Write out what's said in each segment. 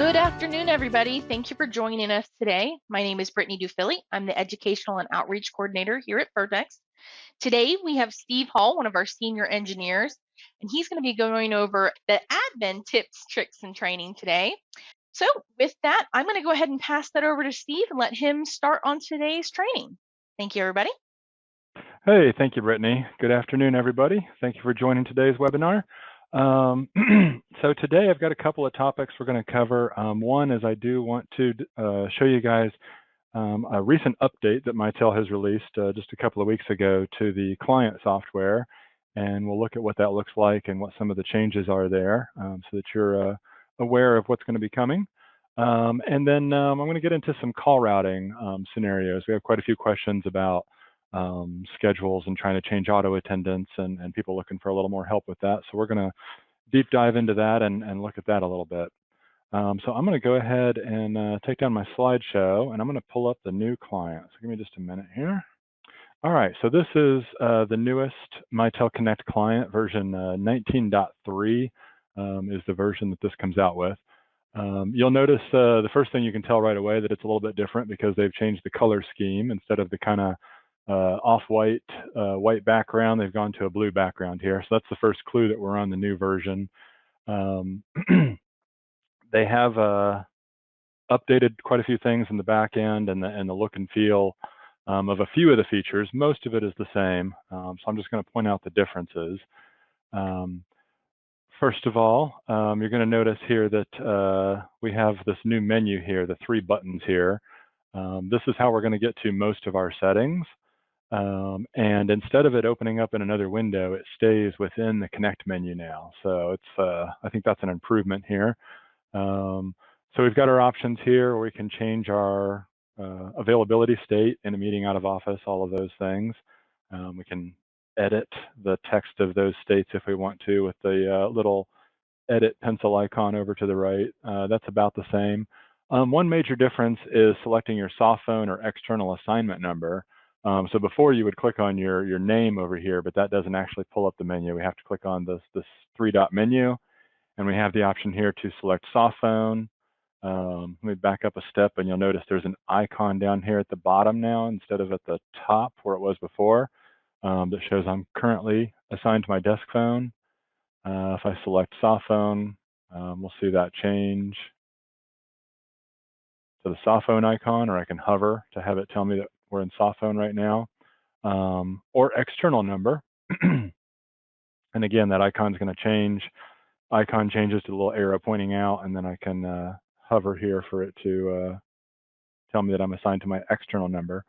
Good afternoon, everybody. Thank you for joining us today. My name is Brittany Dufilly. I'm the Educational and Outreach Coordinator here at Verteks. Today, we have Steve Hall, one of our senior engineers, and he's going to be going over the admin tips, tricks, and training today. So with that, I'm going to go ahead and pass that over to Steve and let him start on today's training. Thank you, everybody. Hey, thank you, Brittany. Good afternoon, everybody. Thank you for joining today's webinar. So today I've got a couple of topics we're going to cover. One is I do want to show you guys a recent update that Mitel has released just a couple of weeks ago to the client software, and we'll look at what that looks like and what some of the changes are there so that you're aware of what's going to be coming. And then I'm going to get into some call routing scenarios. We have quite a few questions about schedules and trying to change auto attendants and people looking for a little more help with that. So we're going to deep dive into that and look at that a little bit. So I'm going to go ahead and take down my slideshow, and I'm going to pull up the new client. So give me just a minute here. All right, so this is the newest Mitel Connect client, version 19.3 is the version that this comes out with. You'll notice the first thing you can tell right away that it's a little bit different because they've changed the color scheme. Instead of the kind of off-white white background, they've gone to a blue background here. So that's the first clue that we're on the new version. They have updated quite a few things in the back end and the look and feel of a few of the features. Most of it is the same, so I'm just going to point out the differences. First of all, you're going to notice here that we have this new menu here, the 3 buttons here. This is how we're going to get to most of our settings. And instead of it opening up in another window, it stays within the Connect menu now. So it's, I think that's an improvement here. So we've got our options here where we can change our availability state in a meeting, out of office, all of those things. We can edit the text of those states if we want to with the little edit pencil icon over to the right. That's about the same. One major difference is selecting your soft phone or external assignment number. So before you would click on your name over here, but that doesn't actually pull up the menu. We have to click on this 3-dot menu, and we have the option here to select soft phone. Let me back up a step, and you'll notice there's an icon down here at the bottom now instead of at the top where it was before that shows I'm currently assigned to my desk phone. If I select soft phone, we'll see that change to the soft phone icon, or I can hover to have it tell me that we're in soft phone right now, or external number. And again, that icon is going to change. Icon changes to the little arrow pointing out, and then I can hover here for it to tell me that I'm assigned to my external number.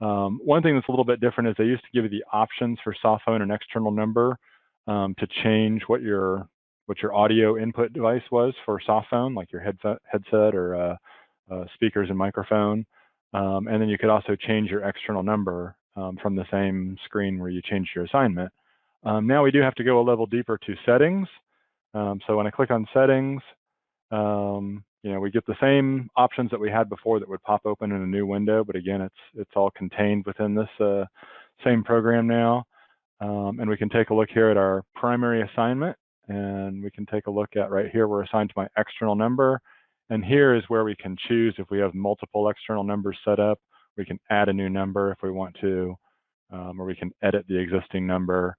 One thing that's a little bit different is they used to give you the options for soft phone and external number to change what your audio input device was for soft phone, like your headset or speakers and microphone. And then you could also change your external number from the same screen where you changed your assignment. Now we do have to go a level deeper to settings. So when I click on settings, you know, we get the same options that we had before that would pop open in a new window, but again, it's all contained within this same program now. And we can take a look here at our primary assignment, and we can take a look at right here, we're assigned to my external number. And here is where we can choose if we have multiple external numbers set up. We can add a new number if we want to, or we can edit the existing number,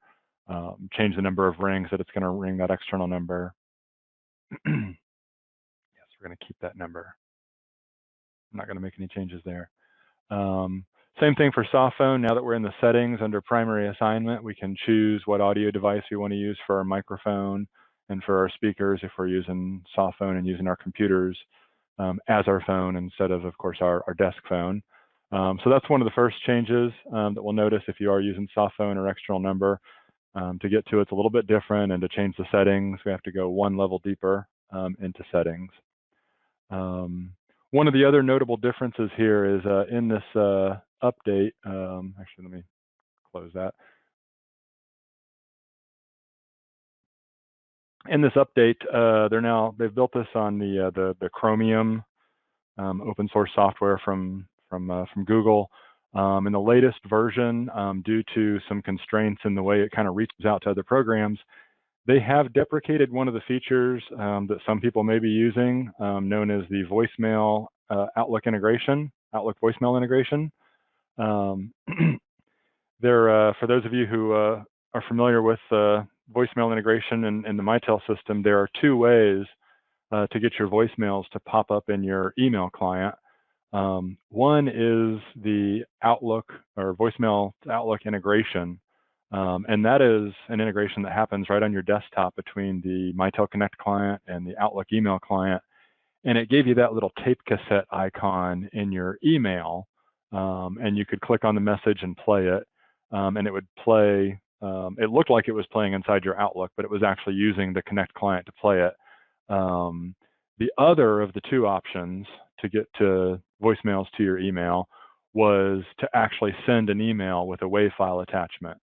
change the number of rings that it's going to ring that external number. Yes, we're going to keep that number. I'm not going to make any changes there. Same thing for soft phone. Now that we're in the settings under primary assignment, we can choose what audio device we want to use for our microphone and for our speakers if we're using soft phone and using our computers as our phone instead of course, our desk phone. So that's one of the first changes that we'll notice if you are using soft phone or external number. To get to it's a little bit different, and to change the settings, we have to go one level deeper into settings. One of the other notable differences here is in this update, actually let me close that. In this update, they've built this on the Chromium open source software from Google. In the latest version, due to some constraints in the way it kind of reaches out to other programs, They have deprecated one of the features that some people may be using, known as the voicemail Outlook integration, Outlook voicemail integration. For those of you who are familiar with voicemail integration in the Mitel system, there are two ways to get your voicemails to pop up in your email client. One is the Outlook or voicemail to Outlook integration. And that is an integration that happens right on your desktop between the Mitel Connect client and the Outlook email client. And it gave you that little tape cassette icon in your email. And you could click on the message and play it. And it would play, it looked like it was playing inside your Outlook, but it was actually using the Connect client to play it. The other of the two options to get to voicemails to your email was to actually send an email with a WAV file attachment.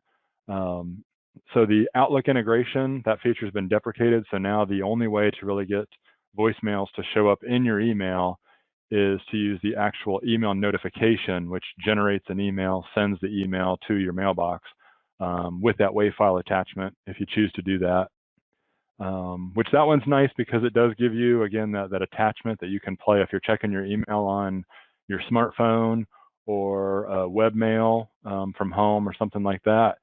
So the Outlook integration, that feature has been deprecated. So now the only way to really get voicemails to show up in your email is to use the actual email notification, which generates an email, sends the email to your mailbox with that WAV file attachment if you choose to do that. Which that one's nice because it does give you, again, that attachment that you can play if you're checking your email on your smartphone or webmail from home or something like that.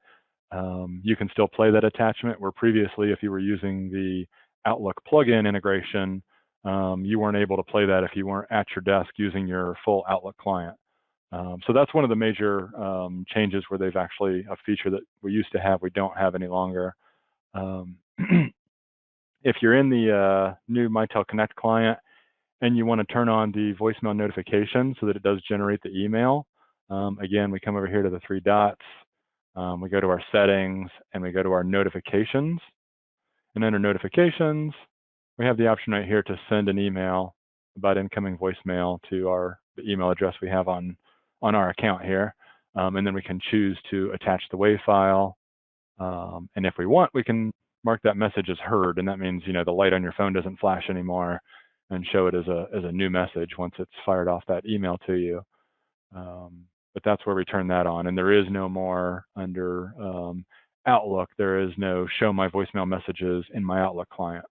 You can still play that attachment, where previously, if you were using the Outlook plugin integration, you weren't able to play that if you weren't at your desk using your full Outlook client. So that's one of the major changes where they've actually, a feature that we used to have, we don't have any longer. If you're in the new Mitel Connect client and you want to turn on the voicemail notification so that it does generate the email, again, we come over here to the three dots. We go to our settings and we go to our notifications. And under notifications, we have the option right here to send an email about incoming voicemail to the email address we have on our account here. And then we can choose to attach the WAV file. And if we want, we can mark that message as heard. And that means, the light on your phone doesn't flash anymore and show it as a new message once it's fired off that email to you. But that's where we turn that on. And there is no more under Outlook. There is no show my voicemail messages in my Outlook client.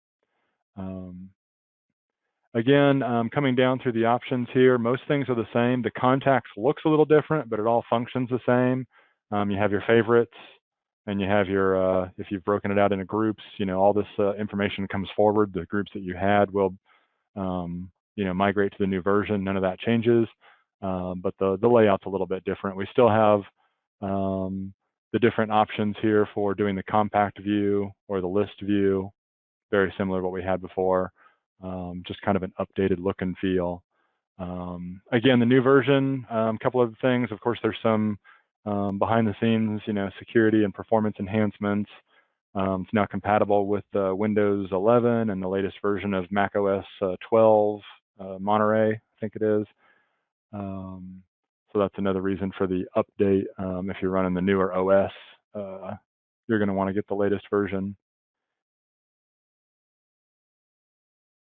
Again, coming down through the options here, most things are the same. The contacts looks a little different, but it all functions the same. You have your favorites, and you have your, if you've broken it out into groups, all this information comes forward. The groups that you had will, migrate to the new version. None of that changes. But the layout's a little bit different. We still have the different options here for doing the compact view or the list view, very similar to what we had before, just kind of an updated look and feel. Again, the new version, a couple of things. Of course, there's some behind the scenes, security and performance enhancements. It's now compatible with Windows 11 and the latest version of macOS 12 Monterey, I think it is. So that's another reason for the update. If you're running the newer OS, you're going to want to get the latest version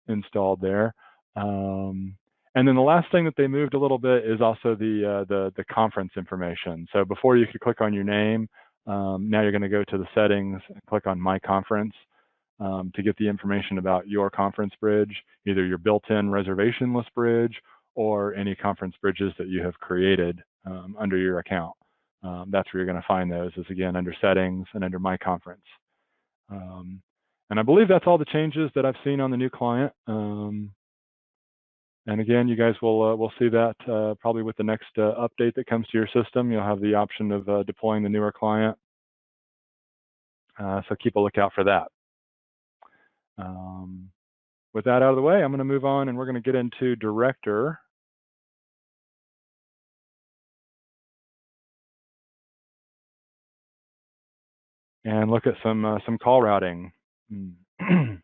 installed there. And then the last thing that they moved a little bit is also the conference information. So before you could click on your name, now you're going to go to the settings and click on My Conference to get the information about your conference bridge, either your built-in reservation list bridge or any conference bridges that you have created under your account. That's where you're going to find those, is again under Settings and under My Conference. And I believe that's all the changes that I've seen on the new client. And again, you guys will see that probably with the next update that comes to your system. You'll have the option of deploying the newer client. So keep a lookout for that. With that out of the way, I'm going to move on and we're going to get into Director. And look at some call routing, some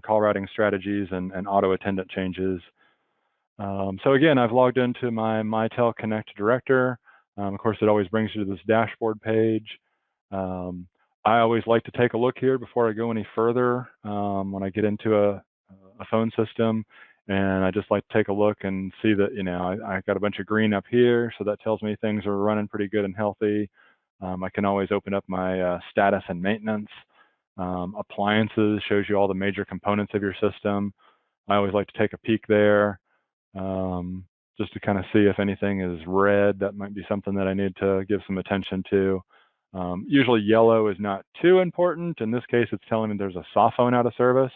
call routing strategies and auto attendant changes. So again, I've logged into my Mitel Connect Director. Of course, it always brings you to this dashboard page. I always like to take a look here before I go any further when I get into a phone system. And I just like to take a look and see that, I got a bunch of green up here. So that tells me things are running pretty good and healthy. I can always open up my status and maintenance. Appliances shows you all the major components of your system. I always like to take a peek there, just to kind of see if anything is red. That might be something that I need to give some attention to. Usually yellow is not too important. In this case, it's telling me there's a soft phone out of service.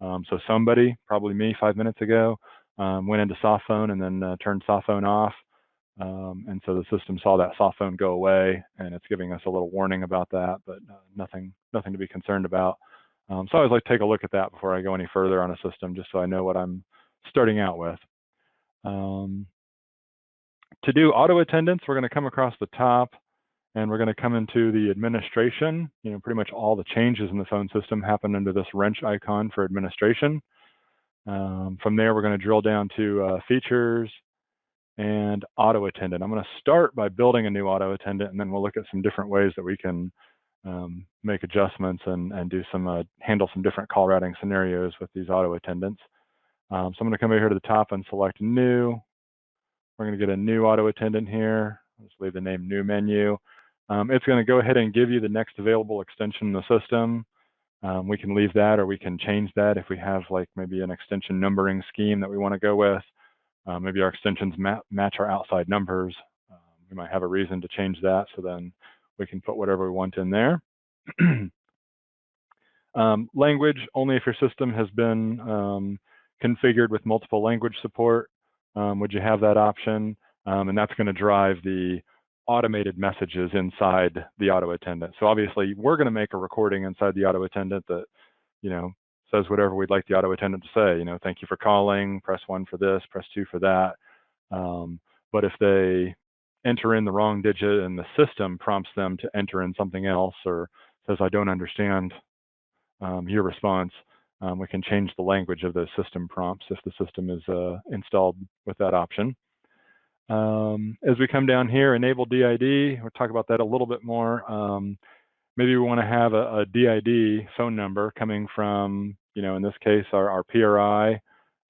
So somebody, probably me 5 minutes ago, went into soft phone and then turned soft phone off. And so the system saw that soft phone go away, and it's giving us a little warning about that, but nothing to be concerned about. So I always like to take a look at that before I go any further on a system, just so I know what I'm starting out with. To do auto attendance, we're going to come across the top, and we're going to come into the administration. Pretty much all the changes in the phone system happen under this wrench icon for administration. From there, we're going to drill down to features and auto attendant. I'm going to start by building a new auto attendant, and then we'll look at some different ways that we can make adjustments and do some handle some different call routing scenarios with these auto attendants. So I'm going to come over here to the top and select new. We're going to get a new auto attendant here. Let's leave the name new menu. It's going to go ahead and give you the next available extension in the system. We can leave that, or we can change that if we have like maybe an extension numbering scheme that we want to go with. Maybe our extensions match our outside numbers. We might have a reason to change that, so then we can put whatever we want in there. Language, only if your system has been configured with multiple language support would you have that option, and that's going to drive the automated messages inside the auto attendant. So obviously we're going to make a recording inside the auto attendant that says whatever we'd like the auto attendant to say. Thank you for calling, press 1 for this, press 2 for that. But if they enter in the wrong digit and the system prompts them to enter in something else, or says, I don't understand your response, we can change the language of those system prompts if the system is installed with that option. As we come down here, enable DID, we'll talk about that a little bit more. Maybe we want to have a DID phone number coming from, in this case, our PRI,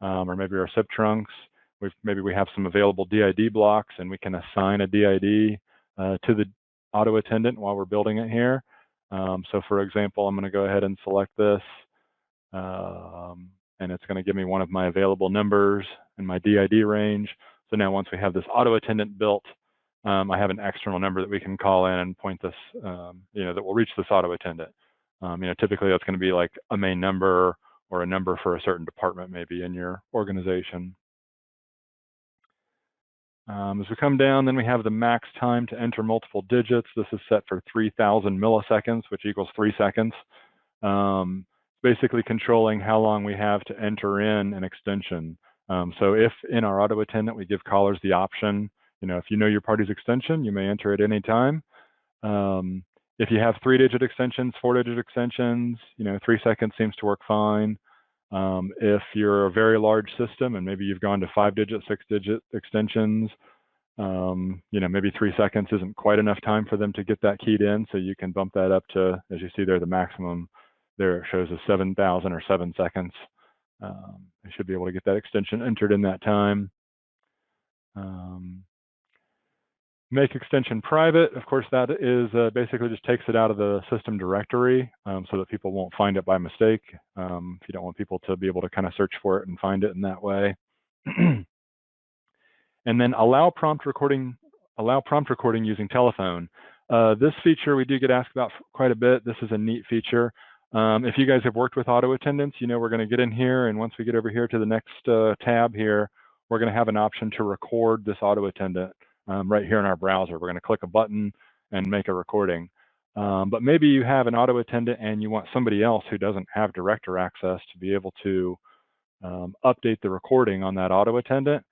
or maybe our SIP trunks. Maybe we have some available DID blocks, and we can assign a DID to the auto attendant while we're building it here. So for example, I'm going to go ahead and select this, and it's going to give me one of my available numbers in my DID range. So now once we have this auto attendant built, I have an external number that we can call in and point this, that will reach this auto attendant. Typically that's going to be like a main number or a number for a certain department maybe in your organization. As we come down, then we have the max time to enter multiple digits. This is set for 3,000 milliseconds, which equals 3 seconds. Basically controlling how long we have to enter in an extension. So if in our auto attendant we give callers the option, if you know your party's extension, you may enter at any time. If you have 3-digit extensions, 4-digit extensions, 3 seconds seems to work fine. If you're a very large system and maybe you've gone to 5-digit, 6-digit extensions, maybe 3 seconds isn't quite enough time for them to get that keyed in, so you can bump that up to, as you see there, the maximum there it shows as 7,000 or 7 seconds. I should be able to get that extension entered in that time. Make extension private. Of course, that is basically just takes it out of the system directory so that people won't find it by mistake. If you don't want people to be able to kind of search for it and find it in that way. And then allow prompt recording using telephone. This feature we do get asked about quite a bit. This is a neat feature. If you guys have worked with auto attendants, we're going to get in here, and once we get over here to the next tab here, we're going to have an option to record this auto attendant right here in our browser. We're going to click a button and make a recording. But maybe you have an auto attendant and you want somebody else who doesn't have director access to be able to update the recording on that auto attendant.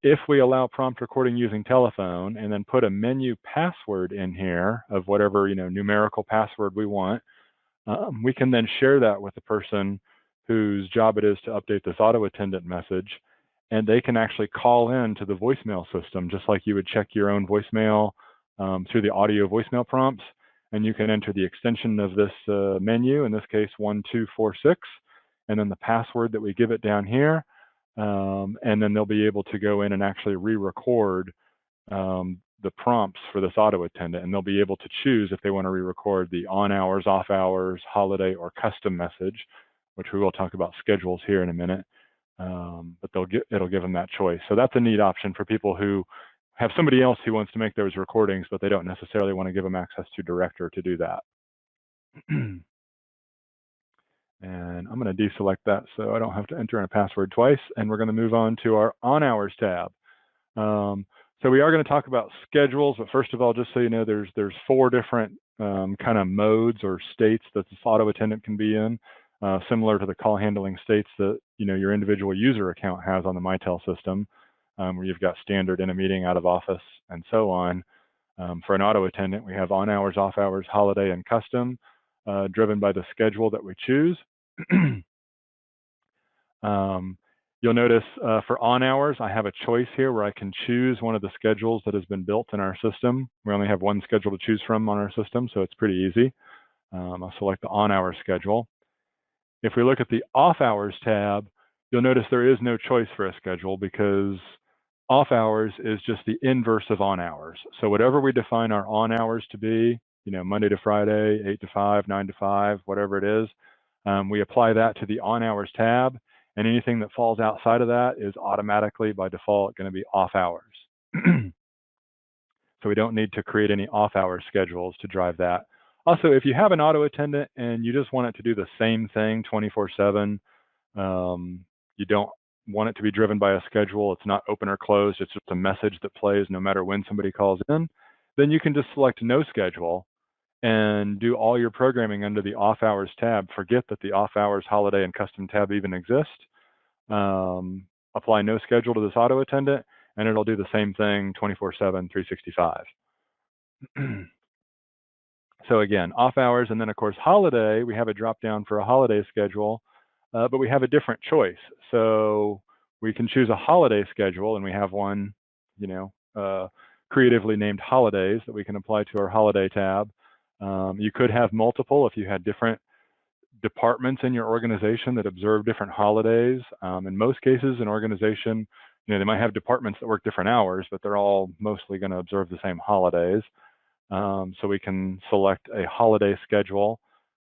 If we allow prompt recording using telephone and then put a menu password in here of whatever numerical password we want, we can then share that with the person whose job it is to update this auto attendant message, and they can actually call in to the voicemail system just like you would check your own voicemail through the audio voicemail prompts, and you can enter the extension of this menu, in this case 1246, and then the password that we give it down here, and then they'll be able to go in and actually re-record the prompts for this auto attendant, and they'll be able to choose if they want to re-record the on hours, off hours, holiday, or custom message, which we will talk about schedules here in a minute. But it'll give them that choice. So that's a neat option for people who have somebody else who wants to make those recordings, but they don't necessarily want to give them access to Director to do that. And I'm going to deselect that so I don't have to enter in a password twice. And we're going to move on to our on hours tab. So we are going to talk about schedules, but first of all, just so you know, there's 4 different kind of modes or states that this auto attendant can be in, similar to the call handling states that your individual user account has on the Mitel system, where you've got standard, in a meeting, out of office, and so on. For an auto attendant, we have on hours, off hours, holiday, and custom, driven by the schedule that we choose. You'll notice for on hours, I have a choice here where I can choose one of the schedules that has been built in our system. We only have one schedule to choose from on our system, so it's pretty easy. I'll select the on hours schedule. If we look at the off hours tab, you'll notice there is no choice for a schedule because off hours is just the inverse of on hours. So whatever we define our on hours to be, Monday to Friday, 8 to 5, 9 to 5, whatever it is, we apply that to the on hours tab. And anything that falls outside of that is automatically, by default, going to be off hours. So we don't need to create any off hours schedules to drive that. Also, if you have an auto attendant and you just want it to do the same thing 24/7, you don't want it to be driven by a schedule, it's not open or closed, it's just a message that plays no matter when somebody calls in, then you can just select no schedule and do all your programming under the off hours tab. Forget that the off hours, holiday, and custom tab even exist. Apply no schedule to this auto attendant, and it'll do the same thing 24/7, 365. So again, off hours, and then of course holiday, we have a drop down for a holiday schedule, but we have a different choice. So we can choose a holiday schedule, and we have one, creatively named holidays that we can apply to our holiday tab. You could have multiple if you had different departments in your organization that observe different holidays. In most cases, an organization, they might have departments that work different hours, but they're all mostly going to observe the same holidays. So we can select a holiday schedule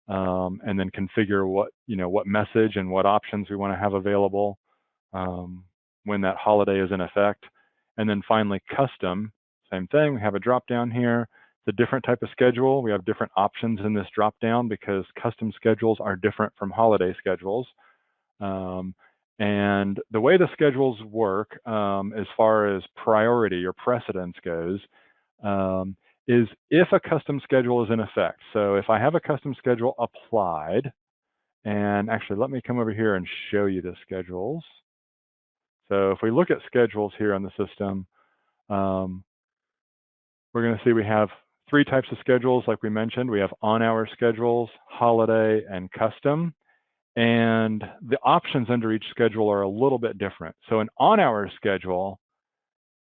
and then configure what message and what options we want to have available when that holiday is in effect. And then finally, custom, same thing. We have a drop down here. It's a different type of schedule. We have different options in this drop down because custom schedules are different from holiday schedules. And the way the schedules work, as far as priority or precedence goes, is if a custom schedule is in effect. So if I have a custom schedule applied, and actually let me come over here and show you the schedules. So if we look at schedules here on the system, we're going to see we have 3 types of schedules, like we mentioned. We have on-hour schedules, holiday, and custom. And the options under each schedule are a little bit different. So an on-hour schedule,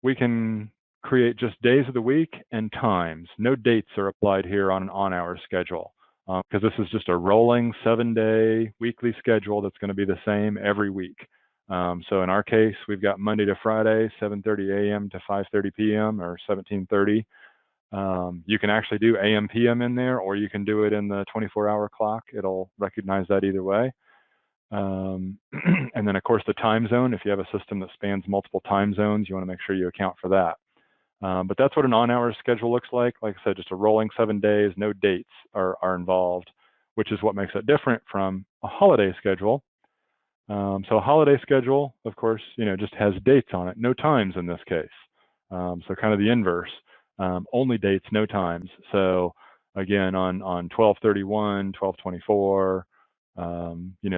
we can create just days of the week and times. No dates are applied here on an on-hour schedule because this is just a rolling 7-day weekly schedule that's going to be the same every week. So in our case, we've got Monday to Friday, 7:30 a.m. to 5:30 p.m. or 17:30. You can actually do AM, PM in there, or you can do it in the 24-hour clock. It'll recognize that either way. And then, of course, the time zone. If you have a system that spans multiple time zones, you want to make sure you account for that. But that's what an on-hour schedule looks like. Like I said, just a rolling 7 days, no dates are involved, which is what makes it different from a holiday schedule. So a holiday schedule, of course, just has dates on it, no times in this case. So kind of the inverse, only dates, no times. So again, on 12/31, 12/24,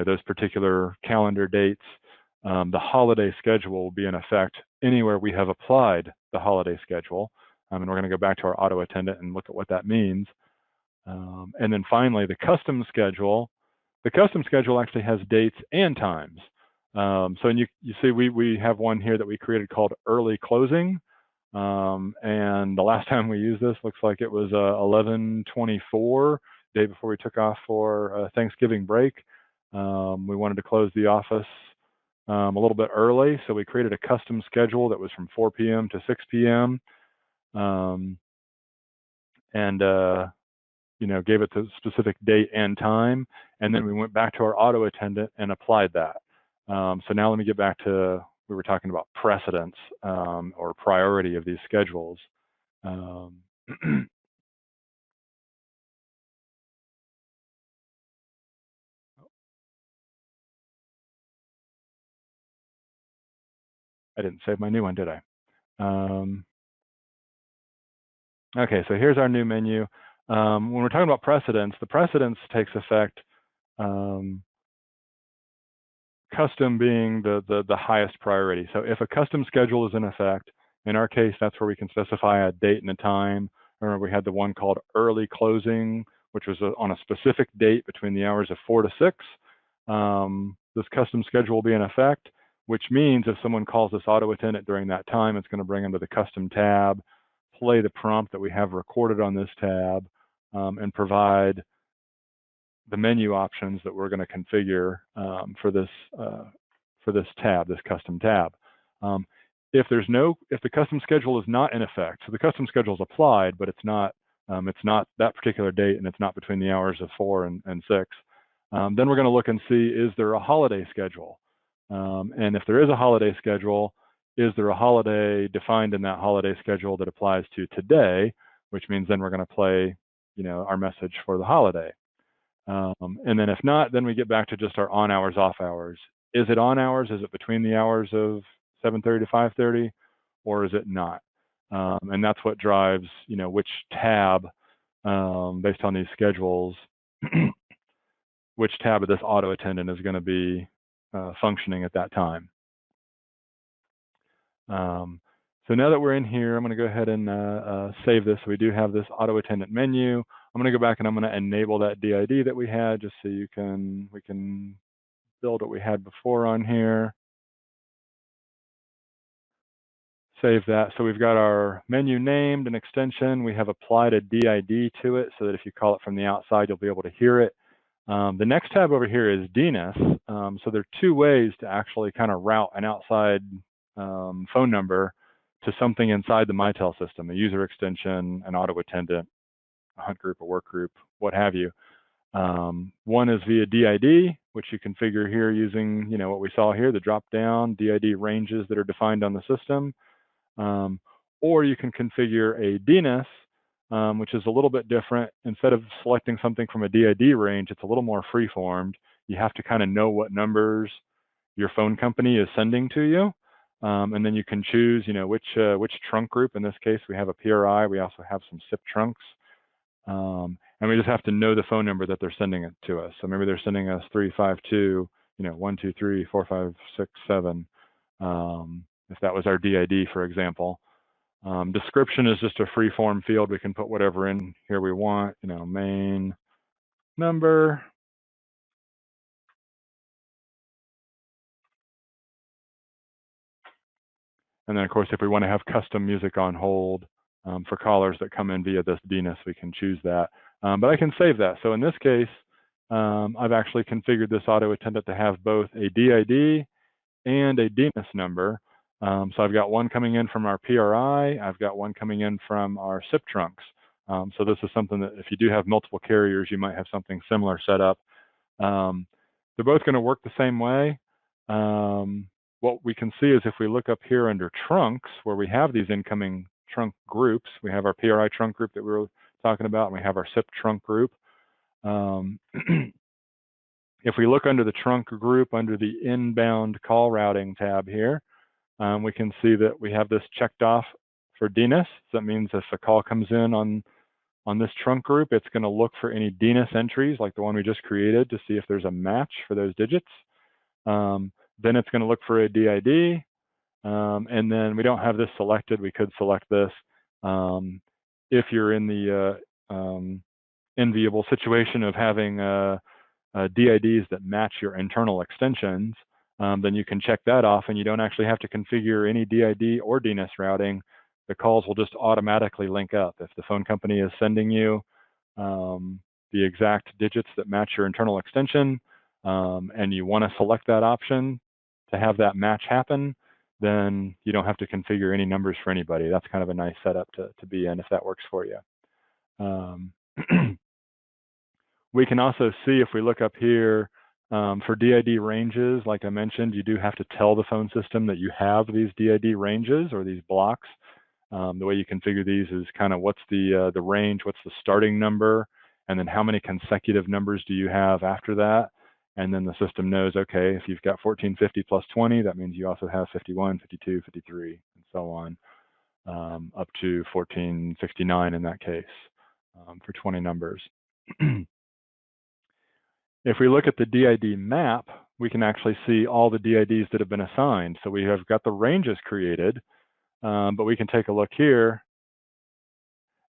those particular calendar dates, the holiday schedule will be in effect anywhere we have applied the holiday schedule. And we're going to go back to our auto attendant and look at what that means. And then finally, the custom schedule. The custom schedule actually has dates and times. So you see we have one here that we created called early closing. And the last time we used this looks like it was 11/24, day before we took off for Thanksgiving break. We wanted to close the office a little bit early, so we created a custom schedule that was from 4 p.m. to 6 p.m. and gave it the specific date and time, and then we went back to our auto attendant and applied that. So now let me get back to, we were talking about precedence or priority of these schedules. I didn't save my new one, did I? Okay, so here's our new menu. When we're talking about precedence, the precedence takes effect, custom being the highest priority. So if a custom schedule is in effect, in our case, that's where we can specify a date and a time. Remember, we had the one called early closing, which was on a specific date between the hours of 4 to 6. This custom schedule will be in effect, which means if someone calls this auto attendant during that time, it's going to bring them to the custom tab, play the prompt that we have recorded on this tab, and provide the menu options that we're going to configure for this tab, this custom tab. If the custom schedule is not in effect, so the custom schedule is applied, but it's not that particular date, and it's not between the hours of 4 and 6. Then we're going to look and see, is there a holiday schedule? And if there is a holiday schedule, is there a holiday defined in that holiday schedule that applies to today? Which means then we're going to play, our message for the holiday. And then if not, then we get back to just our on hours, off hours. Is it on hours? Is it between the hours of 7:30 to 5:30, or is it not? And that's what drives, which tab, based on these schedules, which tab of this auto attendant is going to be functioning at that time. So now that we're in here, I'm going to go ahead and save this. So we do have this auto attendant menu. I'm going to go back and I'm going to enable that DID that we had, just so we can build what we had before on here. Save that. So we've got our menu named and extension. We have applied a DID to it so that if you call it from the outside, you'll be able to hear it. The next tab over here is DNS. So there are two ways to actually kind of route an outside phone number to something inside the Mitel system, a user extension, an auto attendant, a hunt group, a work group, what have you. One is via DID, which you configure here using, what we saw here, the drop-down DID ranges that are defined on the system. Or you can configure a DNS, which is a little bit different. Instead of selecting something from a DID range, it's a little more free-formed. You have to kind of know what numbers your phone company is sending to you. And then you can choose, which trunk group. In this case, we have a PRI. We also have some SIP trunks. And we just have to know the phone number that they're sending it to us. So maybe they're sending us 352, 1, 2, 3, 4, 5, 6, 7. If that was our DID, for example. Description is just a free form field. We can put whatever in here we want, main number. And then, of course, if we want to have custom music on hold for callers that come in via this DNS, we can choose that. But I can save that. So in this case, I've actually configured this auto attendant to have both a DID and a DNS number. So I've got one coming in from our PRI. I've got one coming in from our SIP trunks. So this is something that if you do have multiple carriers, you might have something similar set up. They're both going to work the same way. What we can see is if we look up here under trunks, where we have these incoming trunk groups, we have our PRI trunk group that we were talking about, and we have our SIP trunk group. If we look under the trunk group, under the inbound call routing tab here, we can see that we have this checked off for DNS. So that means if a call comes in on this trunk group, it's going to look for any DNS entries like the one we just created to see if there's a match for those digits. Then it's going to look for a DID. And then we don't have this selected. We could select this. If you're in the enviable situation of having DIDs that match your internal extensions, then you can check that off and you don't actually have to configure any DID or DNS routing. The calls will just automatically link up. If the phone company is sending you the exact digits that match your internal extension, and you want to select that option to have that match happen, then you don't have to configure any numbers for anybody. That's kind of a nice setup to be in if that works for you. We can also see if we look up here for DID ranges, like I mentioned, you do have to tell the phone system that you have these DID ranges or these blocks. The way you configure these is kind of what's the range, what's the starting number, and then how many consecutive numbers do you have after that. And then the system knows, okay, if you've got 1450 plus 20, that means you also have 51, 52, 53, and so on, up to 1469 in that case for 20 numbers. If we look at the DID map, we can actually see all the DIDs that have been assigned. So we have got the ranges created, but we can take a look here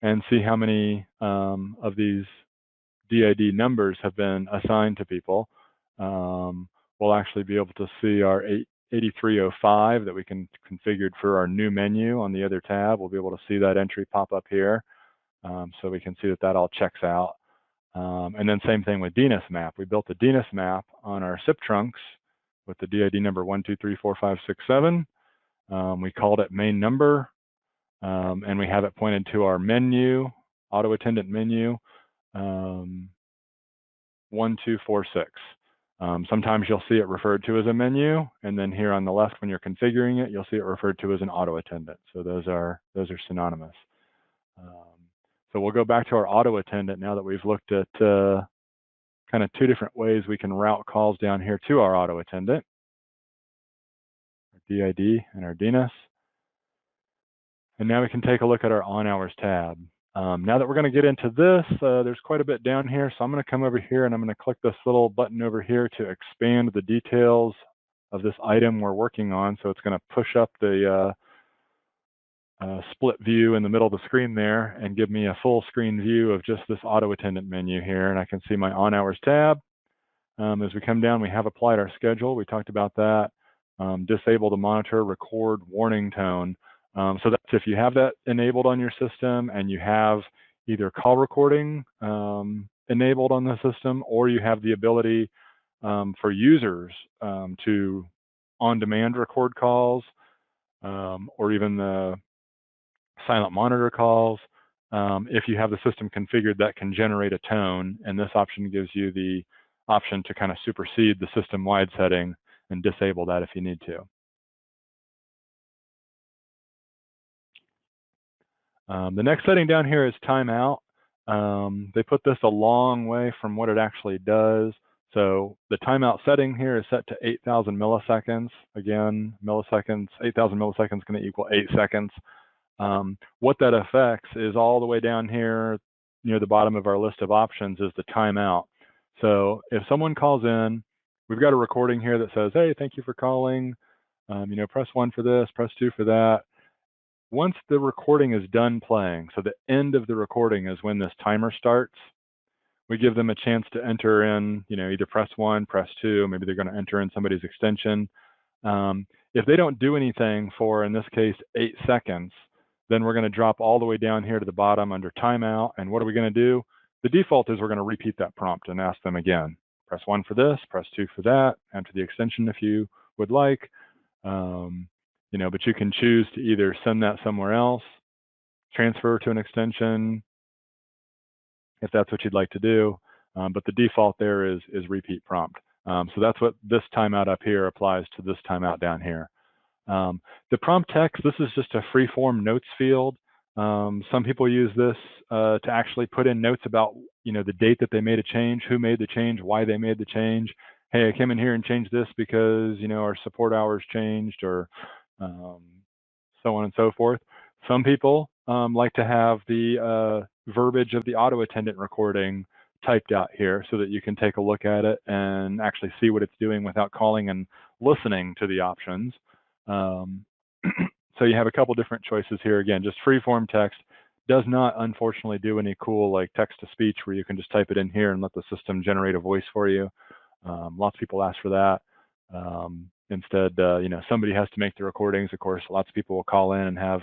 and see how many of these DID numbers have been assigned to people. We'll actually be able to see our 8305 that we configured for our new menu on the other tab. We'll be able to see that entry pop up here. So we can see that that all checks out. And then same thing with DNIS map. We built the DNIS map on our SIP trunks with the DID number 1234567. We called it main number, and we have it pointed to our menu, auto attendant menu, 1246. Sometimes you'll see it referred to as a menu, and then here on the left when you're configuring it, you'll see it referred to as an auto attendant. So those are synonymous. So we'll go back to our auto attendant now that we've looked at kind of two different ways we can route calls down here to our auto attendant, our DID and our DNIS. And now we can take a look at our on hours tab. Now that we're going to get into this, there's quite a bit down here. So I'm going to come over here and I'm going to click this little button over here to expand the details of this item we're working on. So it's going to push up the split view in the middle of the screen there and give me a full screen view of just this auto attendant menu here. And I can see my on hours tab. As we come down, we have applied our schedule. We talked about that. Disable the monitor record warning tone. So that's if you have that enabled on your system and you have either call recording enabled on the system, or you have the ability for users to on-demand record calls, or even the silent monitor calls. If you have the system configured that can generate a tone, and this option gives you the option to kind of supersede the system-wide setting and disable that if you need to. The next setting down here is timeout. They put this a long way from what it actually does. So the timeout setting here is set to 8,000 milliseconds. Again, milliseconds, 8,000 milliseconds is going to equal 8 seconds. What that affects is all the way down here near the bottom of our list of options is the timeout. So if someone calls in, we've got a recording here that says, hey, thank you for calling. Press 1 for this, press 2 for that. Once the recording is done playing, so the end of the recording is when this timer starts, we give them a chance to enter in, either press 1, press 2, maybe they're going to enter in somebody's extension. If they don't do anything for, in this case, 8 seconds, then we're going to drop all the way down here to the bottom under timeout. And what are we going to do? The default is we're going to repeat that prompt and ask them again. Press 1 for this, press 2 for that, enter the extension if you would like. But you can choose to either send that somewhere else, transfer to an extension, if that's what you'd like to do. But the default there is repeat prompt. So that's what this timeout up here applies to this timeout down here. The prompt text, this is just a free-form notes field. Some people use this to actually put in notes about, the date that they made a change, who made the change, why they made the change. Hey, I came in here and changed this because, our support hours changed, or so on and so forth. Some people like to have the verbiage of the auto attendant recording typed out here so that you can take a look at it and actually see what it's doing without calling and listening to the options. So you have a couple different choices here. Again, just free form text. Does not, unfortunately, do any cool like text-to-speech where you can just type it in here and let the system generate a voice for you. Lots of people ask for that. Instead, somebody has to make the recordings. Of course, lots of people will call in and have,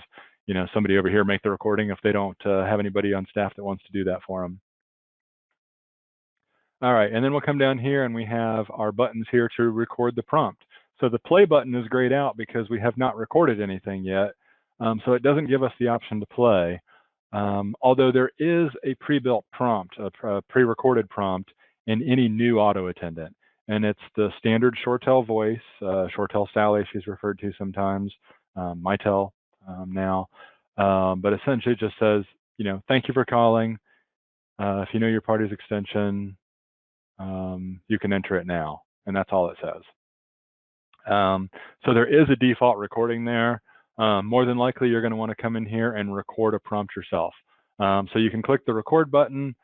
somebody over here make the recording if they don't have anybody on staff that wants to do that for them. All right, and then we'll come down here and we have our buttons here to record the prompt. So the play button is grayed out because we have not recorded anything yet. So it doesn't give us the option to play. Although there is a pre-built prompt, a pre-recorded prompt in any new auto attendant. And it's the standard ShoreTel voice, ShoreTel Sally she's referred to sometimes, Mitel now. But essentially it just says, thank you for calling. If you know your party's extension, you can enter it now. And that's all it says. So there is a default recording there. More than likely, you're going to want to come in here and record a prompt yourself. So you can click the record button.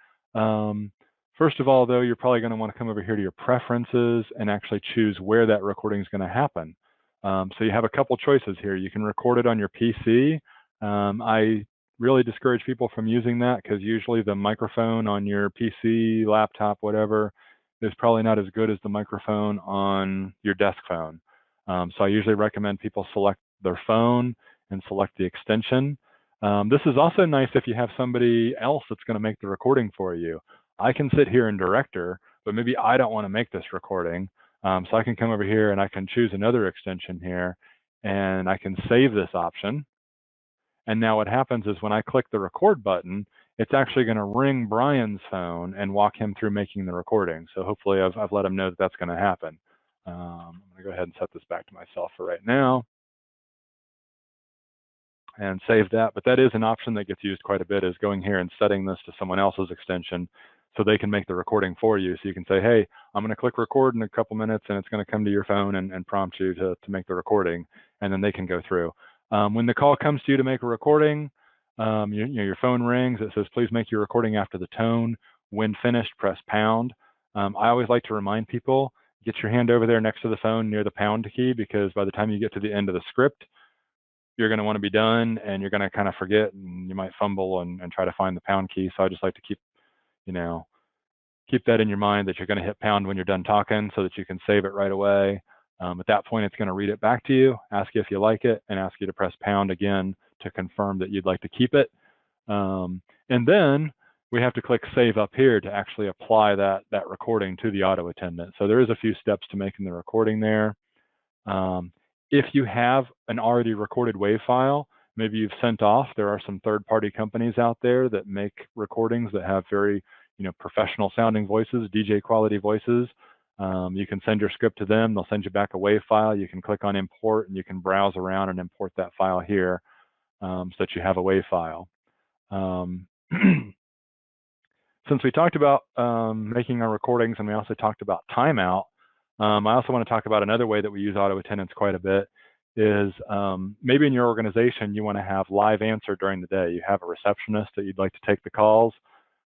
First of all, though, you're probably going to want to come over here to your preferences and actually choose where that recording is going to happen. So you have a couple choices here. You can record it on your PC. I really discourage people from using that because usually the microphone on your PC, laptop, whatever, is probably not as good as the microphone on your desk phone. So I usually recommend people select their phone and select the extension. This is also nice if you have somebody else that's going to make the recording for you. I can sit here in Director, but maybe I don't want to make this recording. So I can come over here and I can choose another extension here and I can save this option. And now what happens is when I click the record button, it's actually going to ring Brian's phone and walk him through making the recording. So hopefully I've let him know that that's going to happen. I'm going to go ahead and set this back to myself for right now and save that. But that is an option that gets used quite a bit, is going here and setting this to someone else's extension so they can make the recording for you. So you can say, hey, I'm going to click record in a couple minutes and it's going to come to your phone and prompt you to make the recording, and then they can go through. When the call comes to you to make a recording, your phone rings. It says, please make your recording after the tone. When finished, press pound. I always like to remind people, get your hand over there next to the phone near the pound key, because by the time you get to the end of the script, you're going to want to be done and you're going to kind of forget and you might fumble and try to find the pound key. So I just like to keep that in your mind, that you're going to hit pound when you're done talking so that you can save it right away. At that point, it's going to read it back to you, ask you if you like it, and ask you to press pound again to confirm that you'd like to keep it. And then we have to click save up here to actually apply that recording to the auto attendant. So there is a few steps to making the recording there. If you have an already recorded WAV file, maybe you've sent off, there are some third-party companies out there that make recordings that have very professional sounding voices, DJ quality voices. You can send your script to them. They'll send you back a WAV file. You can click on import and you can browse around and import that file here so that you have a WAV file. Since we talked about making our recordings and we also talked about timeout, I also want to talk about another way that we use auto attendants quite a bit is maybe in your organization you want to have live answer during the day. You have a receptionist that you'd like to take the calls,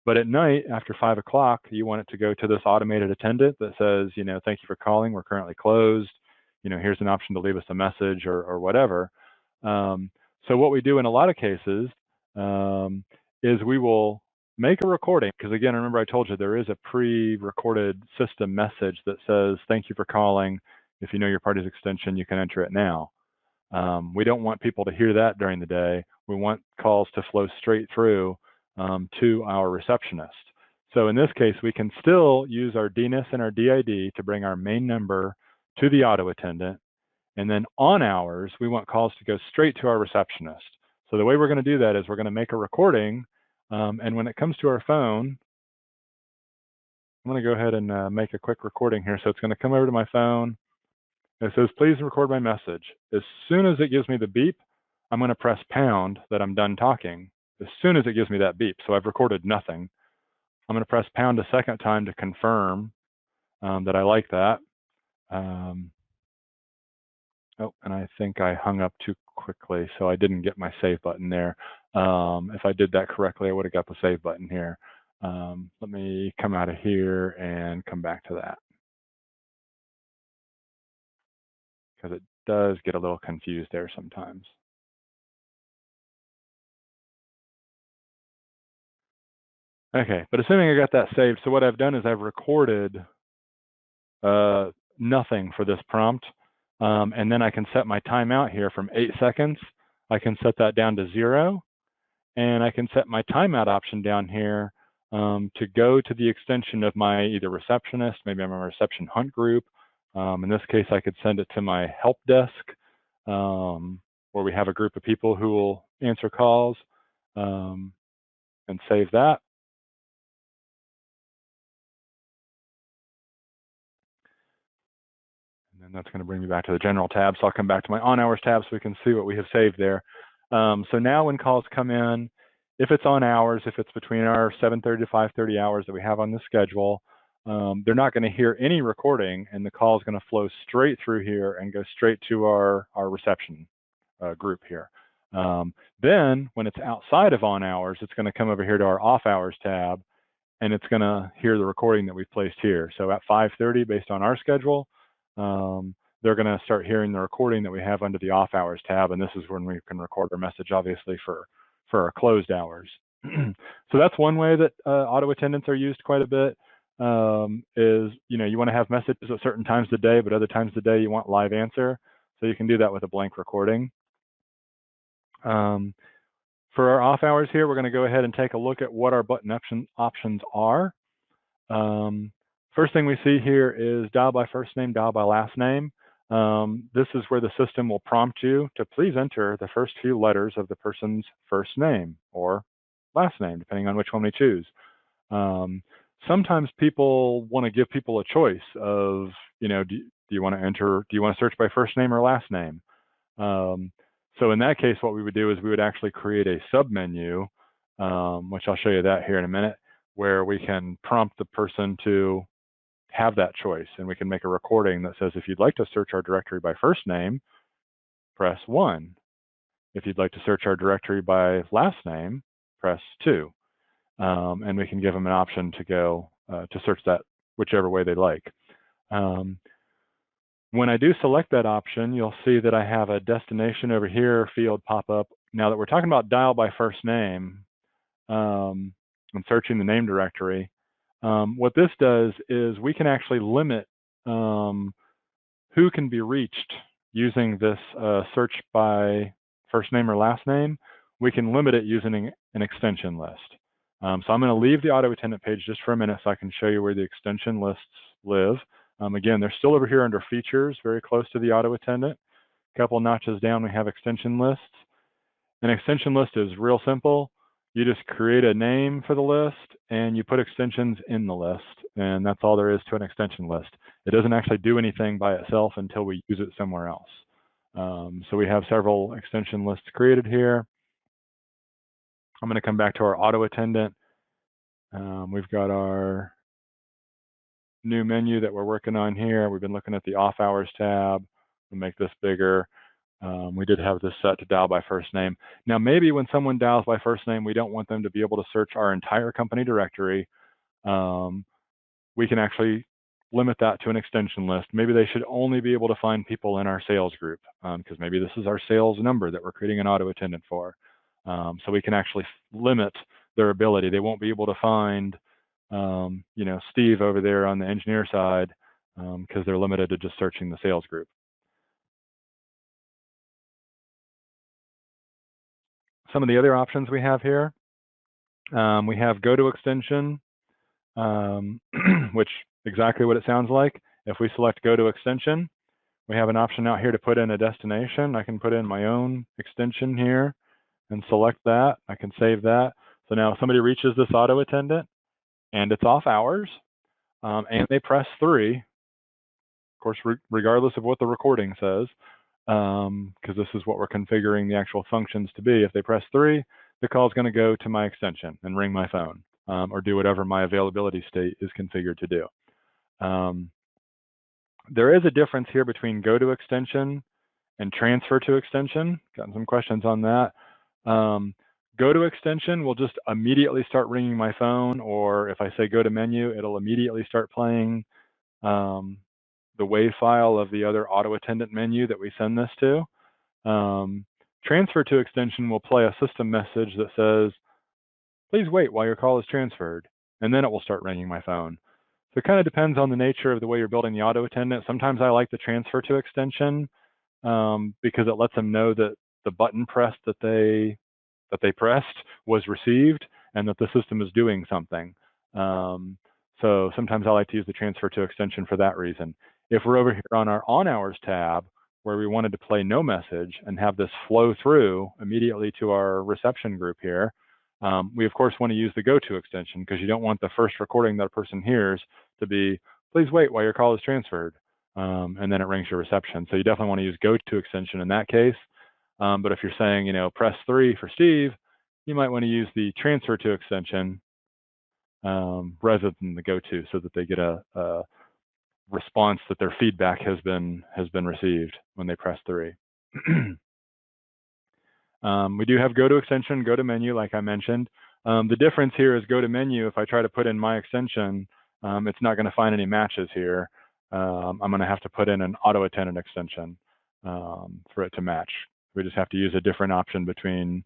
but at night after 5 o'clock you want it to go to this automated attendant that says, thank you for calling, we're currently closed. Here's an option to leave us a message or whatever. So what we do in a lot of cases is we will make a recording, because again, remember I told you there is a pre-recorded system message that says, thank you for calling. If you know your party's extension, you can enter it now. We don't want people to hear that during the day. We want calls to flow straight through to our receptionist. So in this case, we can still use our DNIS and our DID to bring our main number to the auto attendant. And then on hours, we want calls to go straight to our receptionist. So the way we're going to do that is we're going to make a recording. And when it comes to our phone, I'm going to go ahead and make a quick recording here. So it's going to come over to my phone. It says, please record my message. As soon as it gives me the beep, I'm going to press pound that I'm done talking. As soon as it gives me that beep, so I've recorded nothing, I'm going to press pound a second time to confirm that I like that. Oh, and I think I hung up too quickly, so I didn't get my save button there. If I did that correctly, I would have got the save button here. Let me come out of here and come back to that, because it does get a little confused there sometimes. Okay, but assuming I got that saved, so what I've done is I've recorded nothing for this prompt, and then I can set my timeout here from 8 seconds. I can set that down to 0, and I can set my timeout option down here to go to the extension of my either receptionist, maybe I'm a reception hunt group, In this case, I could send it to my help desk, where we have a group of people who will answer calls, and save that. And then that's going to bring me back to the general tab. So I'll come back to my on hours tab so we can see what we have saved there. So now when calls come in, if it's on hours, if it's between our 7:30 to 5:30 hours that we have on the schedule, they're not going to hear any recording, and the call is going to flow straight through here and go straight to our reception group here. Then when it's outside of on hours, it's going to come over here to our off hours tab, and it's going to hear the recording that we've placed here. So at 5:30, based on our schedule, they're going to start hearing the recording that we have under the off hours tab, and this is when we can record our message, obviously, for our closed hours. So that's one way that auto attendants are used quite a bit. Is, you want to have messages at certain times of the day, but other times of the day you want live answer. So you can do that with a blank recording. For our off hours here, we're going to go ahead and take a look at what our button options are. First thing we see here is dial by first name, dial by last name. This is where the system will prompt you to please enter the first few letters of the person's first name or last name, depending on which one we choose. Sometimes people want to give people a choice of, do you want to search by first name or last name? So in that case, what we would do is we would actually create a submenu, which I'll show you that here in a minute, where we can prompt the person to have that choice, and we can make a recording that says, if you'd like to search our directory by first name, press 1. If you'd like to search our directory by last name, press 2. And we can give them an option to go to search that whichever way they like. When I do select that option, you'll see that I have a destination over here field pop up. Now that we're talking about dial by first name and searching the name directory, what this does is we can actually limit who can be reached using this search by first name or last name. We can limit it using an extension list. So I'm going to leave the auto attendant page just for a minute so I can show you where the extension lists live. Again, they're still over here under features, very close to the auto attendant. A couple notches down, we have extension lists. An extension list is real simple. You just create a name for the list and you put extensions in the list, and that's all there is to an extension list. It doesn't actually do anything by itself until we use it somewhere else. So we have several extension lists created here. I'm going to come back to our auto attendant. We've got our new menu that we're working on here. We've been looking at the off hours tab. We'll make this bigger. We did have this set to dial by first name. Now, maybe when someone dials by first name, we don't want them to be able to search our entire company directory. We can actually limit that to an extension list. Maybe they should only be able to find people in our sales group, because maybe this is our sales number that we're creating an auto attendant for. So we can actually limit their ability. They won't be able to find Steve over there on the engineer side, because they're limited to just searching the sales group. Some of the other options we have here, we have go to extension, which exactly what it sounds like. If we select go to extension, we have an option out here to put in a destination. I can put in my own extension here and select that. I can save that. So now if somebody reaches this auto attendant and it's off hours, and they press 3, of course, regardless of what the recording says, because this is what we're configuring the actual functions to be. If they press 3, the call is going to go to my extension and ring my phone, or do whatever my availability state is configured to do. There is a difference here between go to extension and transfer to extension. Gotten some questions on that. Go to extension will just immediately start ringing my phone, or if I say go to menu, it'll immediately start playing the WAV file of the other auto attendant menu that we send this to. Transfer to extension will play a system message that says, please wait while your call is transferred, and then it will start ringing my phone. So it kind of depends on the nature of the way you're building the auto attendant. Sometimes I like the transfer to extension because it lets them know that the button press that they pressed was received and that the system is doing something. So sometimes I like to use the transfer to extension for that reason. If we're over here on our on hours tab, where we wanted to play no message and have this flow through immediately to our reception group here, we of course want to use the go to extension, because you don't want the first recording that a person hears to be, please wait while your call is transferred, and then it rings your reception. So you definitely want to use go to extension in that case. But if you're saying, press 3 for Steve, you might want to use the transfer to extension rather than the go to, so that they get a response that their feedback has been received when they press 3. We do have go to extension, go to menu, like I mentioned. The difference here is go to menu. If I try to put in my extension, it's not going to find any matches here. I'm going to have to put in an auto attendant extension for it to match. We just have to use a different option between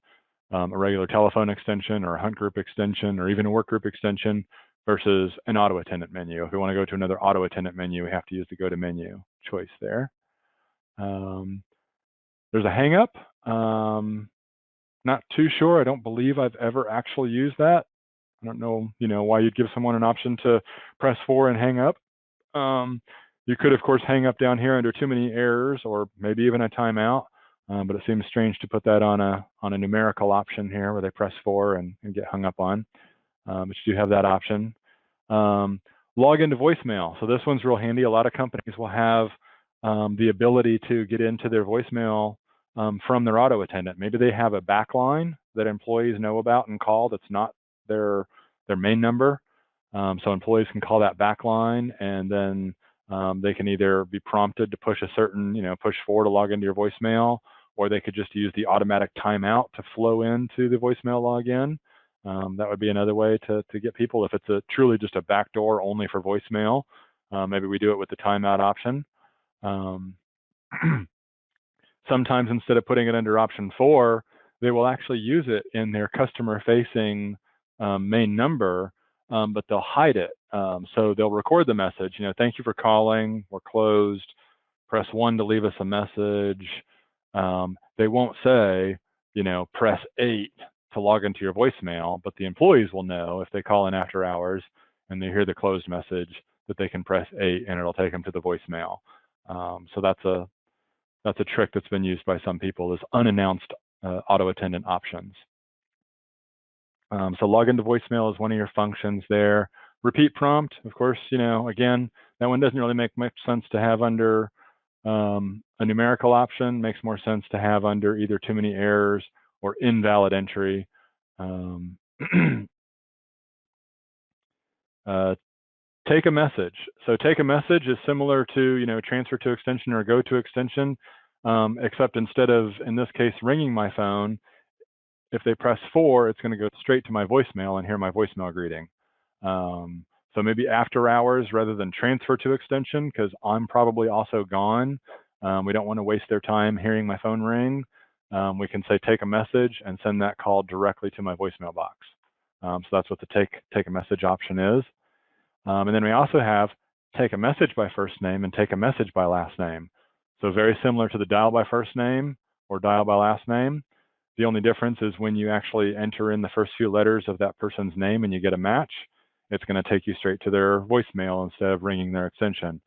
a regular telephone extension or a hunt group extension or even a work group extension versus an auto attendant menu. If we want to go to another auto attendant menu, we have to use the go to menu choice there. There's a hang up. Not too sure. I don't believe I've ever actually used that. I don't know, why you'd give someone an option to press 4 and hang up. You could, of course, hang up down here under too many errors, or maybe even a timeout. But it seems strange to put that on a numerical option here where they press 4 and get hung up on. But you do have that option. Log into voicemail. So this one's real handy. A lot of companies will have the ability to get into their voicemail from their auto attendant. Maybe they have a backline that employees know about and call that's not their main number. So employees can call that backline, and then they can either be prompted to push a certain, push 4 to log into your voicemail, or they could just use the automatic timeout to flow into the voicemail login. That would be another way to get people. If it's truly just a backdoor only for voicemail, maybe we do it with the timeout option. Sometimes instead of putting it under option 4, they will actually use it in their customer-facing main number, but they'll hide it. So they'll record the message, thank you for calling, we're closed, press 1 to leave us a message. They won't say, press 8 to log into your voicemail, but the employees will know if they call in after hours and they hear the closed message that they can press 8 and it'll take them to the voicemail. So that's a trick that's been used by some people, is unannounced auto attendant options. So log into voicemail is one of your functions there. Repeat prompt, of course, again, that one doesn't really make much sense to have under a numerical option. Makes more sense to have under either too many errors or invalid entry. Take a message. So take a message is similar to, transfer to extension or go to extension, except instead of, in this case, ringing my phone, if they press 4, it's going to go straight to my voicemail and hear my voicemail greeting. So maybe after hours rather than transfer to extension, because I'm probably also gone. We don't want to waste their time hearing my phone ring. We can say take a message and send that call directly to my voicemail box. So that's what the take a message option is. And then we also have take a message by first name and take a message by last name. So very similar to the dial by first name or dial by last name. The only difference is when you actually enter in the first few letters of that person's name and you get a match, it's going to take you straight to their voicemail instead of ringing their extension.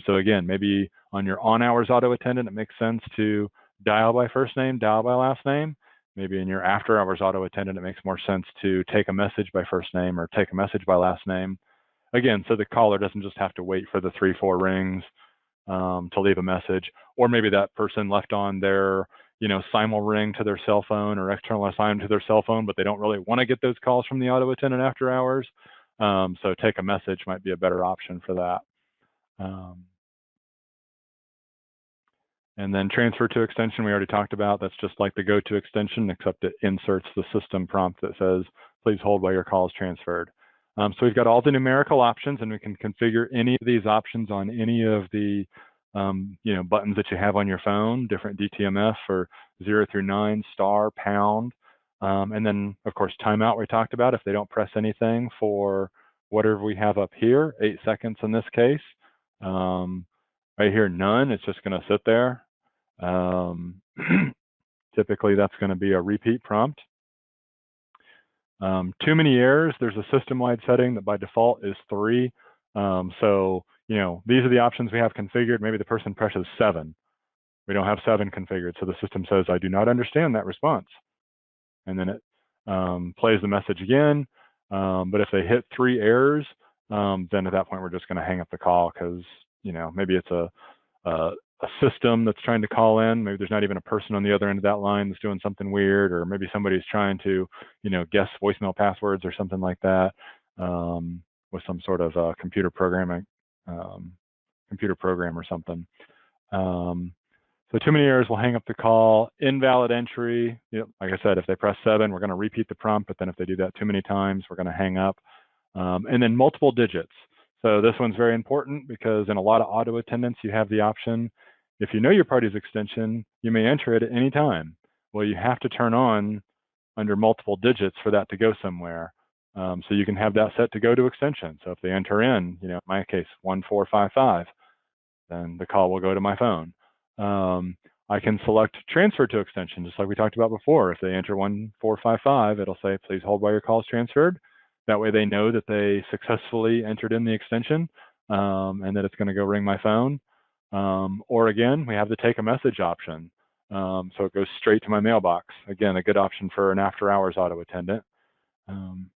So again, maybe on your on-hours auto attendant, it makes sense to dial by first name, dial by last name. Maybe in your after-hours auto attendant, it makes more sense to take a message by first name or take a message by last name. Again, so the caller doesn't just have to wait for the 3-4 rings to leave a message, or maybe that person left on their simul ring to their cell phone or external assign to their cell phone, but they don't really want to get those calls from the auto attendant after hours. So take a message might be a better option for that. And then transfer to extension, we already talked about. That's just like the go to extension, except it inserts the system prompt that says, please hold while your call is transferred. So we've got all the numerical options, and we can configure any of these options on any of the buttons that you have on your phone, different DTMF for 0 through 9, star, pound. And then, of course, timeout we talked about. If they don't press anything for whatever we have up here, 8 seconds in this case. Right here, none, it's just going to sit there. Typically, that's going to be a repeat prompt. Too many errors, there's a system-wide setting that by default is 3. So, these are the options we have configured. Maybe the person presses 7. We don't have 7 configured, so the system says, I do not understand that response. And then it plays the message again. But if they hit 3 errors, then at that point we're just going to hang up the call because maybe it's a system that's trying to call in. Maybe there's not even a person on the other end of that line that's doing something weird, or maybe somebody's trying to guess voicemail passwords or something like that with some sort of computer program or something. So too many errors will hang up the call. Invalid entry, like I said, if they press 7, we're going to repeat the prompt, but then if they do that too many times, we're going to hang up. And then multiple digits. So this one's very important because in a lot of auto attendants, you have the option, if you know your party's extension, you may enter it at any time. Well, you have to turn on under multiple digits for that to go somewhere. So you can have that set to go to extension. So if they enter in, in my case, 1455, then the call will go to my phone. I can select transfer to extension, just like we talked about before. If they enter 1455, it'll say, please hold while your call is transferred. That way they know that they successfully entered in the extension and that it's going to go ring my phone. Or again, we have the take a message option. So it goes straight to my mailbox. Again, a good option for an after hours auto attendant. And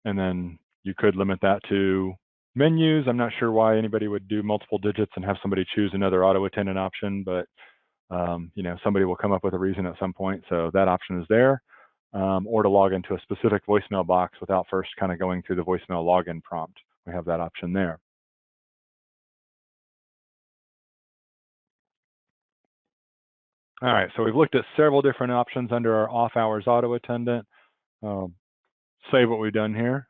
then you could limit that to menus. I'm not sure why anybody would do multiple digits and have somebody choose another auto attendant option, but somebody will come up with a reason at some point. So that option is there. Or to log into a specific voicemail box without first kind of going through the voicemail login prompt. We have that option there. All right, so we've looked at several different options under our off hours auto attendant. Save what we've done here.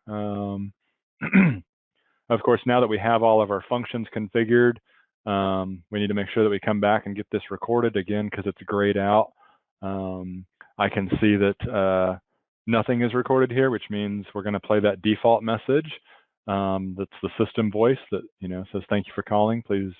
Of course, now that we have all of our functions configured, we need to make sure that we come back and get this recorded again because it's grayed out. I can see that nothing is recorded here, which means we're going to play that default message. That's the system voice that says, thank you for calling. Please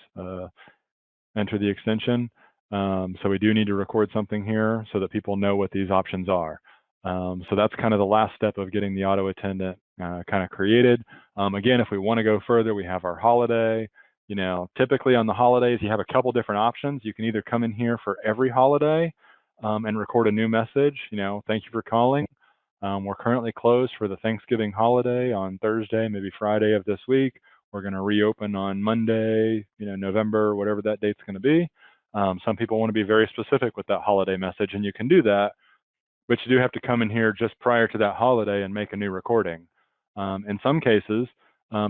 enter the extension. So we do need to record something here so that people know what these options are. So that's kind of the last step of getting the auto attendant kind of created. Again, if we want to go further, we have our holiday. Typically on the holidays, you have a couple different options. You can either come in here for every holiday and record a new message. Thank you for calling. We're currently closed for the Thanksgiving holiday on Thursday, maybe Friday of this week. We're going to reopen on Monday, November, whatever that date's going to be. Some people want to be very specific with that holiday message, and you can do that, but you do have to come in here just prior to that holiday and make a new recording. In some cases,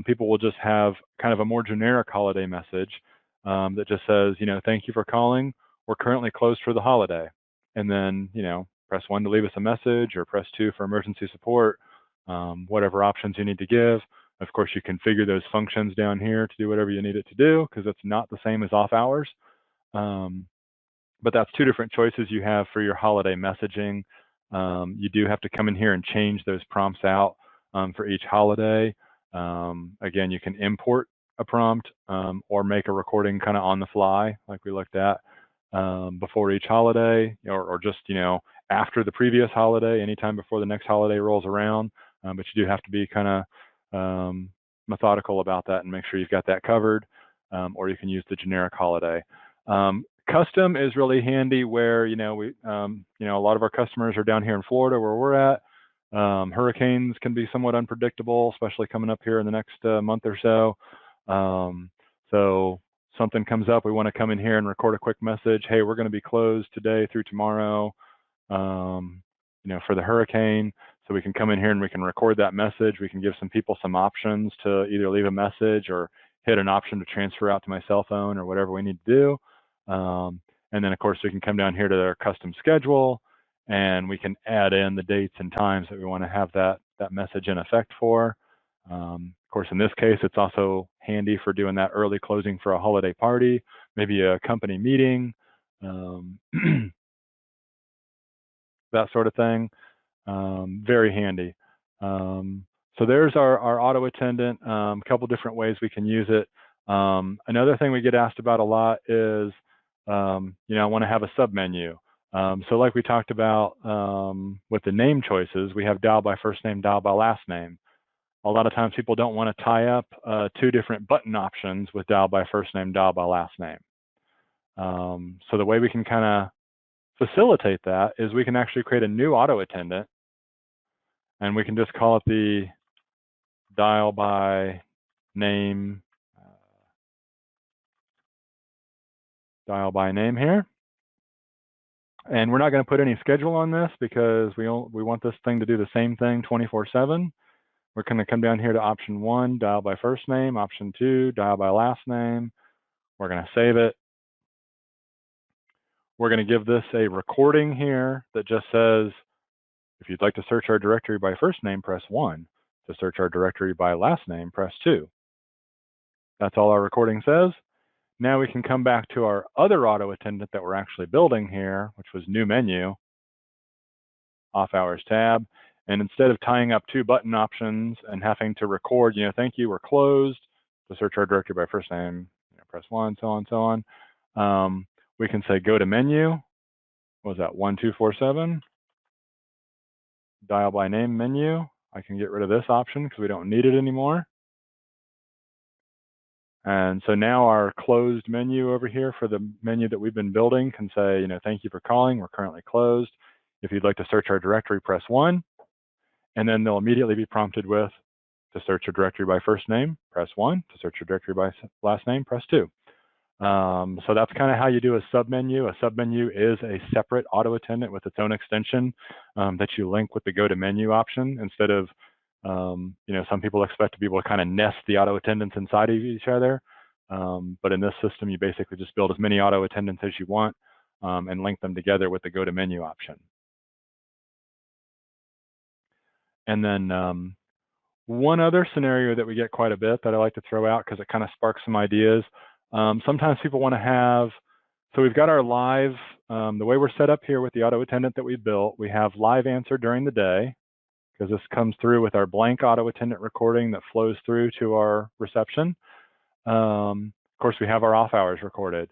people will just have kind of a more generic holiday message that just says, thank you for calling. We're currently closed for the holiday. And then, press 1 to leave us a message or press 2 for emergency support, whatever options you need to give. Of course, you configure those functions down here to do whatever you need it to do because it's not the same as off hours. But that's 2 different choices you have for your holiday messaging. You do have to come in here and change those prompts out for each holiday. Again, you can import a prompt or make a recording kind of on the fly, like we looked at before each holiday, or just after the previous holiday, anytime before the next holiday rolls around. But you do have to be kind of methodical about that and make sure you've got that covered. Or you can use the generic holiday. Custom is really handy where a lot of our customers are down here in Florida where we're at. Hurricanes can be somewhat unpredictable, especially coming up here in the next month or so. So something comes up, we want to come in here and record a quick message. Hey, we're going to be closed today through tomorrow, for the hurricane. So we can come in here and we can record that message. We can give some people some options to either leave a message or hit an option to transfer out to my cell phone or whatever we need to do. And then of course we can come down here to their custom schedule and we can add in the dates and times that we want to have that message in effect for. Of course, in this case, it's also handy for doing that early closing for a holiday party, maybe a company meeting, that sort of thing. Very handy. So there's our auto attendant, a couple different ways we can use it. Another thing we get asked about a lot is, I want to have a submenu. So like we talked about with the name choices, we have dial by first name, dial by last name. A lot of times people don't want to tie up two different button options with dial by first name, dial by last name. So the way we can kind of facilitate that is we can actually create a new auto attendant, and we can just call it the dial by name here. And we're not going to put any schedule on this because we want this thing to do the same thing 24/7. We're going to come down here to option 1, dial by first name, option 2, dial by last name. We're going to save it. We're going to give this a recording here that just says, if you'd like to search our directory by first name, press 1. To search our directory by last name, press 2. That's all our recording says. Now we can come back to our other auto attendant that we're actually building here, which was new menu, off hours tab. And instead of tying up two button options and having to record, thank you, we're closed, to search our directory by first name, press 1, so on, so on. We can say go to menu. What was that, 1247? Dial by name menu. I can get rid of this option because we don't need it anymore. And so now our closed menu over here for the menu that we've been building can say, thank you for calling, we're currently closed. If you'd like to search our directory, press 1. And then they'll immediately be prompted with, to search your directory by first name, press 1. To search your directory by last name, press 2. So that's kind of how you do a submenu. A submenu is a separate auto attendant with its own extension that you link with the go to menu option instead of, some people expect to be able to kind of nest the auto attendants inside of each other. But in this system, you basically just build as many auto attendants as you want and link them together with the go to menu option. And then one other scenario that we get quite a bit that I like to throw out because it kind of sparks some ideas. Sometimes people want to have, so we've got our live, the way we're set up here with the auto attendant that we built, we have live answer during the day because this comes through with our blank auto attendant recording that flows through to our reception. Of course, we have our off hours recorded.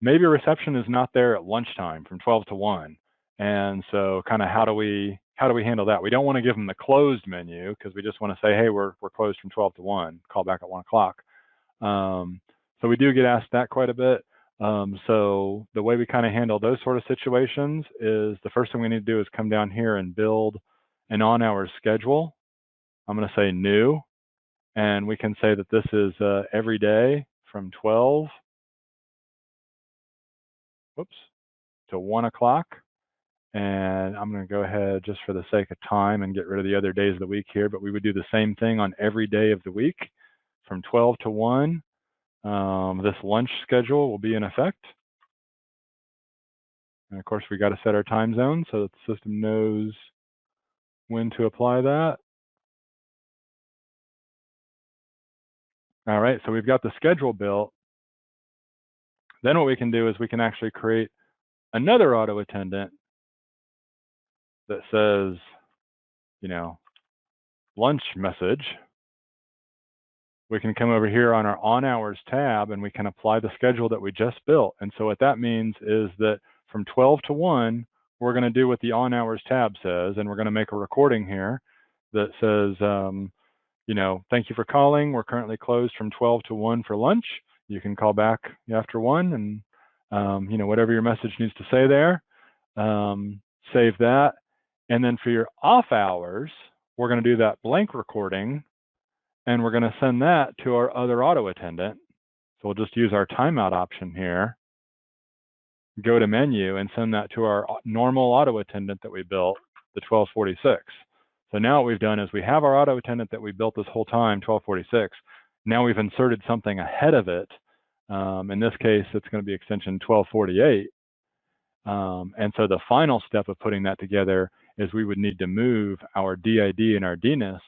Maybe reception is not there at lunchtime from 12 to 1. And so kind of how do we handle that? We don't want to give them the closed menu because we just want to say, hey, we're closed from 12 to 1, call back at 1 o'clock. So we do get asked that quite a bit. So the way we kind of handle those sort of situations is the first thing we need to do is come down here and build an on-hours schedule. I'm going to say new, and we can say that this is every day from 12 to 1 o'clock. And I'm going to go ahead just for the sake of time and get rid of the other days of the week here, but we would do the same thing on every day of the week from 12 to 1. This lunch schedule will be in effect. And of course, we got to set our time zone so that the system knows when to apply that. All right, so we've got the schedule built. Then what we can do is we can actually create another auto attendant that says, lunch message. We can come over here on our on hours tab and we can apply the schedule that we just built. And so what that means is that from 12 to 1, we're going to do what the on hours tab says, and we're going to make a recording here that says, thank you for calling. We're currently closed from 12 to 1 for lunch. You can call back after 1 and, whatever your message needs to say there, save that. And then for your off hours, we're going to do that blank recording and we're going to send that to our other auto attendant. So we'll just use our timeout option here, go to menu and send that to our normal auto attendant that we built, the 1246. So now what we've done is we have our auto attendant that we built this whole time, 1246. Now we've inserted something ahead of it. In this case, it's going to be extension 1248. And so the final step of putting that together is we would need to move our DID and our DNIS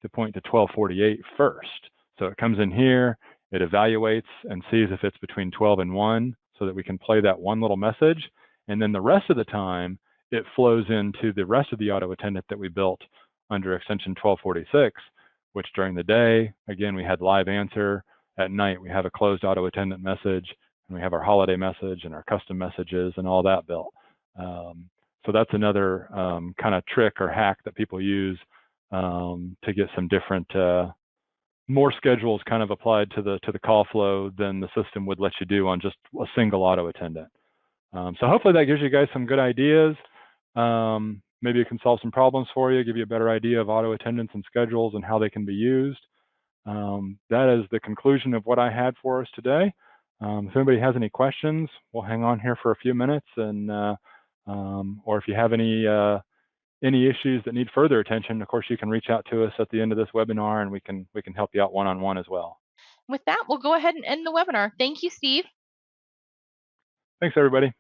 to point to 1248 first. So it comes in here, it evaluates and sees if it's between 12 and 1 so that we can play that one little message. And then the rest of the time, it flows into the rest of the auto attendant that we built under extension 1246, which during the day, again, we had live answer. At night, we have a closed auto attendant message. and we have our holiday message and our custom messages and all that built. So that's another kind of trick or hack that people use to get some different, more schedules kind of applied to the call flow than the system would let you do on just a single auto attendant. So hopefully that gives you guys some good ideas. Maybe it can solve some problems for you, give you a better idea of auto attendants and schedules and how they can be used. That is the conclusion of what I had for us today. If anybody has any questions, we'll hang on here for a few minutes, and or if you have any issues that need further attention, of course you can reach out to us at the end of this webinar, and we can help you out one-on-one as well. With that, we'll go ahead and end the webinar. Thank you, Steve. Thanks, everybody.